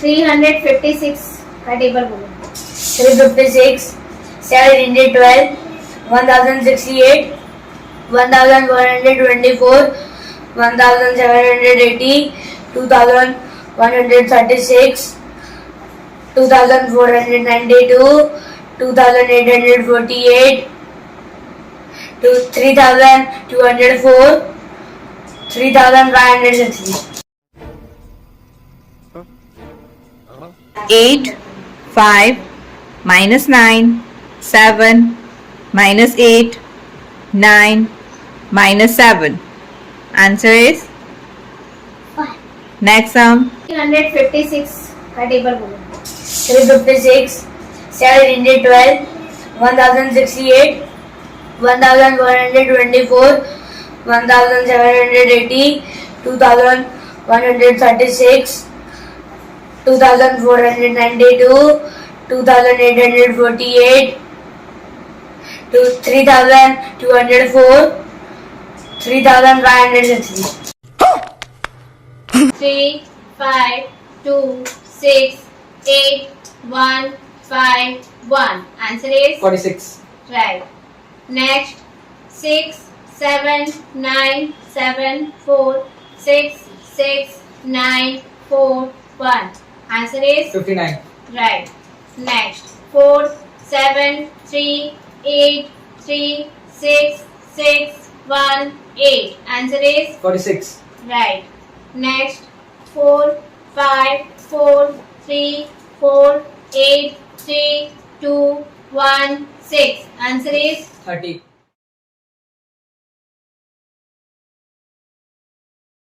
356 का टेबल बोलो. 356, 712, 1068, 1124, 1780, 2136, 2492, 2848, 3204, 3560. 8, 5, minus 9, 7, minus 8, 9, minus 7. Answer is? 5. Next sum. 356 का टेबल बोलो. 356, 712, 1068, 1124, 1780, 2136, 2492, 2848, 3204, 3560. 3, 5, 2, 6, 8, 1, 5, 1. Answer is? 46. Right. Next, 6, 7, 9, 7, 4, 6, 6, 9, 4, 1. Answer is? 59. Right. Next, 4, 7, 3, 8, 3, 6, 6, 1, 8. Answer is? 46. Right. Next, 4, 5, 4, 3, 4, 8, 3, 2, 1, 6. Answer is? 30.